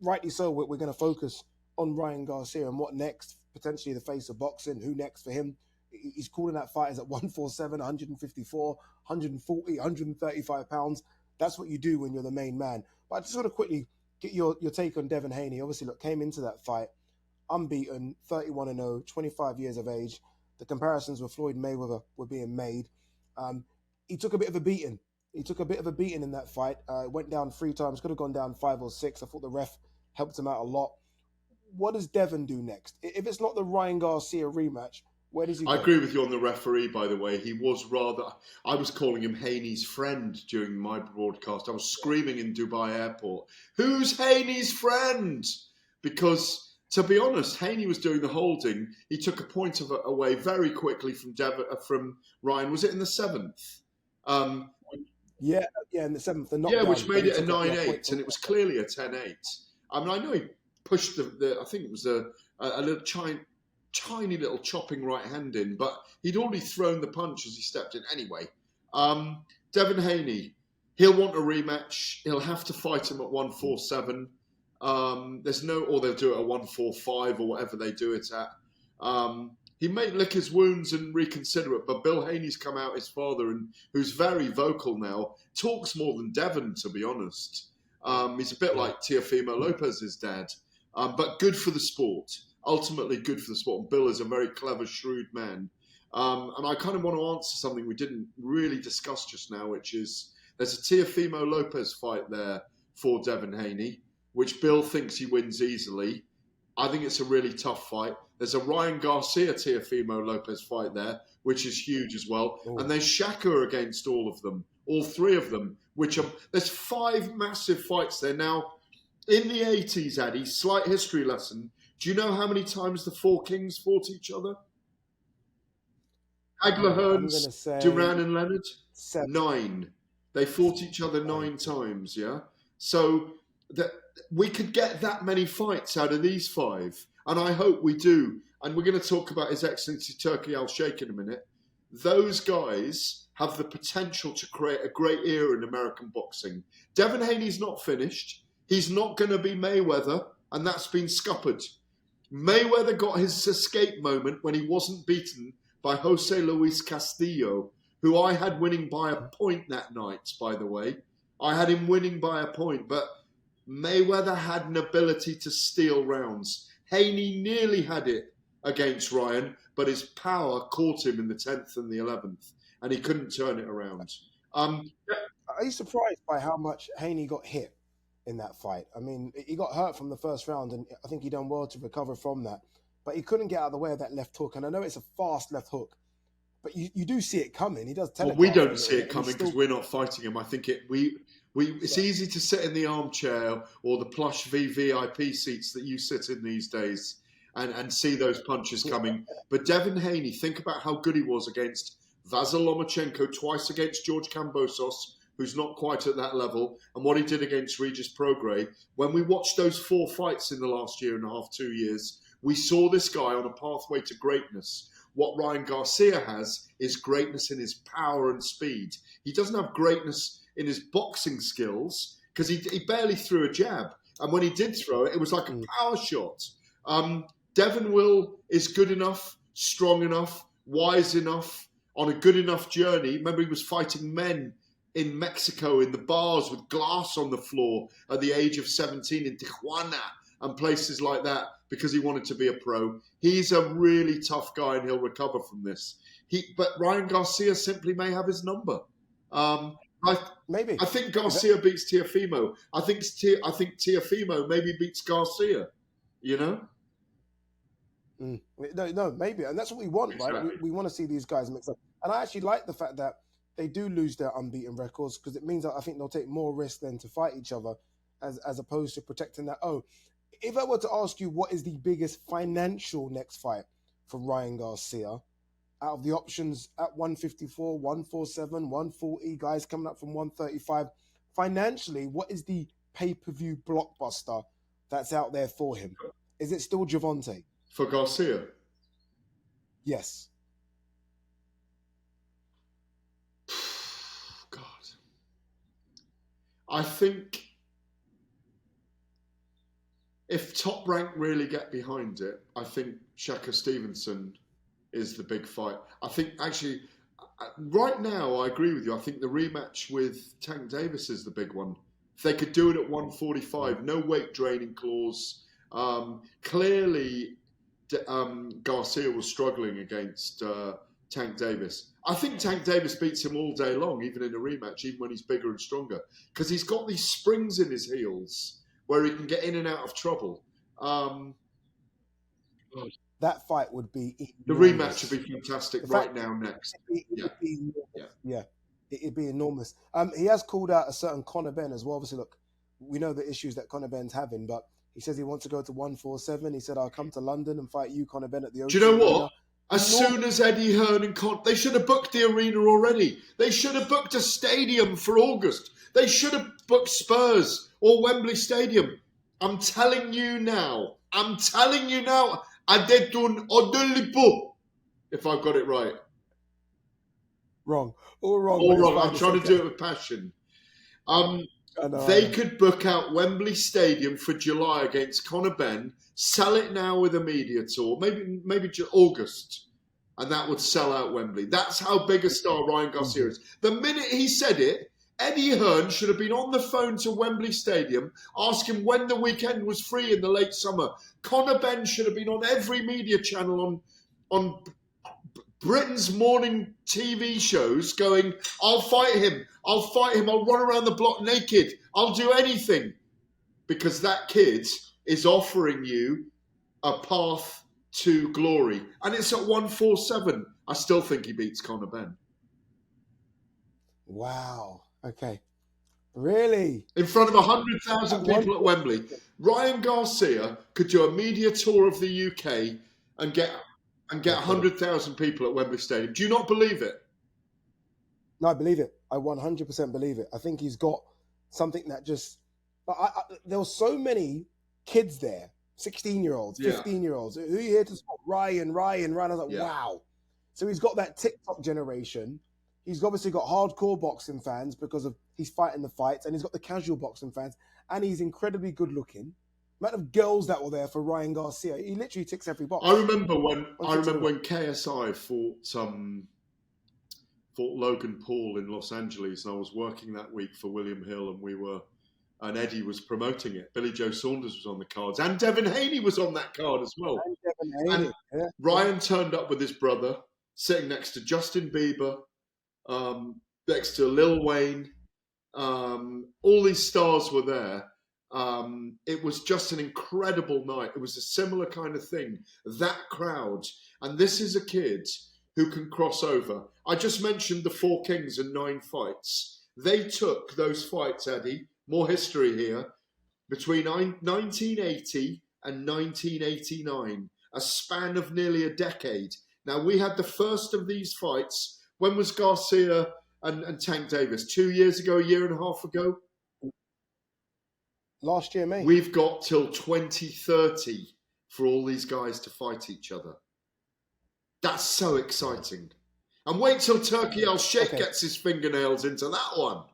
rightly so, we're going to focus on Ryan Garcia and what next, potentially the face of boxing, who next for him. He's calling out fighters at 147, 154, 140, 135 pounds. That's what you do when you're the main man. But I just want to quickly get your take on Devin Haney. Obviously, look, came into that fight unbeaten, 31-0, 25 years of age. The comparisons with Floyd Mayweather were being made. He took a bit of a beating. He took a bit of a beating in that fight. Went down 3 times, could have gone down 5 or 6. I thought the ref helped him out a lot. What does Devin do next? If it's not the Ryan Garcia rematch, where does he go? I agree with you on the referee, by the way. He was rather... I was calling him Haney's friend during my broadcast. I was screaming in Dubai airport, "Who's Haney's friend?" Because, to be honest, Haney was doing the holding. He took a point away very quickly from Ryan. Was it in the 7th? Yeah, in the 7th. Yeah, which made it a 9-8, and it was clearly a 10-8. I mean, I know he pushed I think it was a little tiny little chopping right hand in, but he'd already thrown the punch as he stepped in. Anyway, Devin Haney, he'll want a rematch. He'll have to fight him at 147. There's no, or they'll do it at 145 or whatever they do it at. He may lick his wounds and reconsider it, but Bill Haney's come out, his father, and who's very vocal now, talks more than Devin, to be honest. He's a bit like Teofimo Lopez's dad, but good for the sport. Ultimately good for the sport. And Bill is a very clever, shrewd man. And I kind of want to answer something we didn't really discuss just now, which is there's a Teofimo Lopez fight there for Devin Haney, which Bill thinks he wins easily. I think it's a really tough fight. There's a Ryan Garcia Teofimo Lopez fight there, which is huge as well. Ooh. And there's Shaka against all of them, all three of them, which are, there's 5 massive fights there. Now, in the 80s, Addy, slight history lesson, do you know how many times the 4 kings fought each other? Hagler, Hearns, Duran and Leonard? 7. 9. They fought each other 9 times, yeah? So we could get that many fights out of these 5. And I hope we do. And we're going to talk about His Excellency Turki Al-Sheikh in a minute. Those guys have the potential to create a great era in American boxing. Devin Haney's not finished. He's not going to be Mayweather, and that's been scuppered. Mayweather got his escape moment when he wasn't beaten by Jose Luis Castillo, who I had winning by a point that night, by the way. I had him winning by a point, but Mayweather had an ability to steal rounds. Haney nearly had it against Ryan, but his power caught him in the 10th and the 11th, and he couldn't turn it around. Are you surprised by how much Haney got hit in that fight? I mean, he got hurt from the first round, and I think he done well to recover from that. But he couldn't get out of the way of that left hook, and I know it's a fast left hook, but you do see it coming. He does telegraph. Well, we don't see it coming because we're not fighting him. I think it's easy to sit in the armchair or the plush VVIP seats that you sit in these days and see those punches coming. But Devin Haney, think about how good he was against Vasyl Lomachenko, twice against George Kambosos, who's not quite at that level, and what he did against Regis Prograis. When we watched those 4 fights in the last year and a half, 2 years, we saw this guy on a pathway to greatness. What Ryan Garcia has is greatness in his power and speed. He doesn't have greatness in his boxing skills because he barely threw a jab. And when he did throw it, it was like a power shot. Devin is good enough, strong enough, wise enough, on a good enough journey. Remember, he was fighting men in Mexico in the bars with glass on the floor at the age of 17 in Tijuana and places like that because he wanted to be a pro. He's a really tough guy and he'll recover from this. But Ryan Garcia simply may have his number. Maybe. I think Garcia beats Teofimo. I think Teofimo maybe beats Garcia. You know? No, maybe. And that's what we want, exactly. Right? We want to see these guys mix up. And I actually like the fact that they do lose their unbeaten records because it means that I think they'll take more risk than to fight each other as opposed to protecting that. Oh, if I were to ask you what is the biggest financial next fight for Ryan Garcia, out of the options at 154, 147, 140, guys coming up from 135, financially, what is the pay-per-view blockbuster that's out there for him? Is it still Gervonta? For Garcia? Yes. God. I think if Top Rank really get behind it, I think Shakur Stevenson is the big fight. I think actually, right now, I agree with you. I think the rematch with Tank Davis is the big one. If they could do it at 145, no weight draining clause. Clearly, Garcia was struggling against Tank Davis. I think Tank Davis beats him all day long, even in a rematch, even when he's bigger and stronger, because he's got these springs in his heels where he can get in and out of trouble. That fight would be enormous. The rematch would be fantastic right now next. It'd be enormous. He has called out a certain Conor Benn as well. Obviously, look, we know the issues that Conor Benn's having, but he says he wants to go to 147. He said, I'll come to London and fight you, Conor Benn, at the O2 Do you know what? Arena. As soon as Eddie Hearn and they should have booked the arena already. They should have booked a stadium for August. They should have booked Spurs or Wembley Stadium. I'm telling you now. Adetun Odolipo, if I've got it right. Wrong. All wrong. All wrong. I'm trying to do it with passion. They could book out Wembley Stadium for July against Conor Benn, sell it now with a media tour, maybe August, and that would sell out Wembley. That's how big a star Ryan Garcia is. The minute he said it, Eddie Hearn should have been on the phone to Wembley Stadium, asking when the weekend was free in the late summer. Conor Benn should have been on every media channel on Britain's morning TV shows going, I'll fight him, I'll run around the block naked, I'll do anything. Because that kid is offering you a path to glory. And it's at 147. I still think he beats Conor Benn. Wow. Okay. Really? In front of 100,000 people at Wembley. Ryan Garcia could do a media tour of the UK and get 100,000 people at Wembley Stadium. Do you not believe it? No, I believe it. I 100% believe it. I think he's got something that just... there were so many kids there, 16-year-olds, 15-year-olds. Who are you here to support? Ryan. I was like, wow. So he's got that TikTok generation. He's obviously got hardcore boxing fans because of he's fighting the fights, and he's got the casual boxing fans, and he's incredibly good looking. The amount of girls that were there for Ryan Garcia, he literally ticks every box. I remember when KSI fought Logan Paul in Los Angeles, and I was working that week for William Hill, and Eddie was promoting it. Billy Joe Saunders was on the cards, and Devin Haney was on that card as well. And Ryan turned up with his brother, sitting next to Justin Bieber, next to Lil Wayne. All these stars were there. It was just an incredible night. It was a similar kind of thing. That crowd, and this is a kid who can cross over. I just mentioned the Four Kings and 9 fights. They took those fights, Eddie, more history here, between 1980 and 1989, a span of nearly a decade. Now, we had the first of these fights. When was Garcia and Tank Davis? 2 years ago, a year and a half ago? Last year, May. We've got till 2030 for all these guys to fight each other. That's so exciting. And wait till Turkey Al-Sheikh gets his fingernails into that one.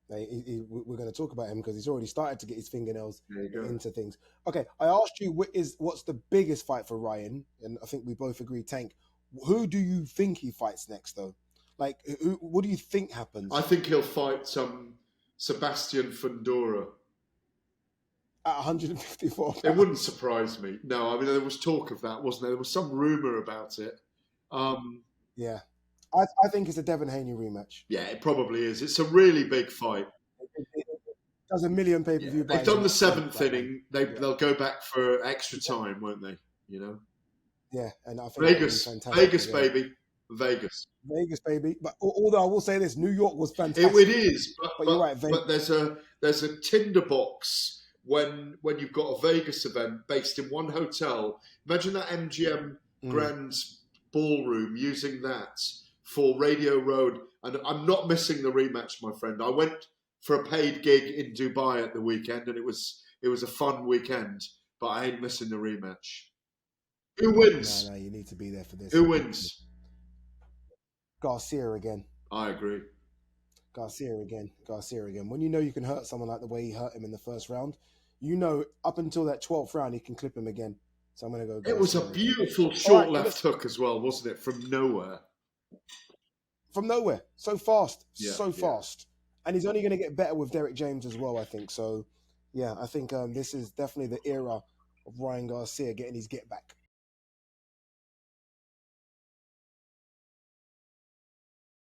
We're going to talk about him because he's already started to get his fingernails into things. Okay, I asked you what's the biggest fight for Ryan, and I think we both agree, Tank. Who do you think he fights next, though? Like, what do you think happens? I think he'll fight Sebastian Fundora. At 154 pounds. It wouldn't surprise me. No, I mean, there was talk of that, wasn't there? There was some rumour about it. Yeah. I think it's a Devin Haney rematch. Yeah, it probably is. It's a really big fight. It does a million pay-per-view. Yeah. They've done the 7th inning. They'll go back for extra time, won't they? You know? Yeah, and I think Vegas, baby. Vegas, baby. But although I will say this, New York was fantastic. It is, but you're right, Vegas. But there's a tinderbox when you've got a Vegas event based in one hotel. Imagine that MGM Grand Ballroom using that for Radio Road. And I'm not missing the rematch, my friend. I went for a paid gig in Dubai at the weekend, and it was a fun weekend. But I ain't missing the rematch. Who wins? No, you need to be there for this. Who wins? Garcia again. I agree. Garcia again. When you know you can hurt someone like the way he hurt him in the first round, you know, up until that 12th round, he can clip him again. So I'm going to go Garcia. It was a beautiful short left hook as well, wasn't it? From nowhere. From nowhere. So fast. So fast. And he's only going to get better with Derek James as well, I think. So, yeah, I think this is definitely the era of Ryan Garcia getting his get back.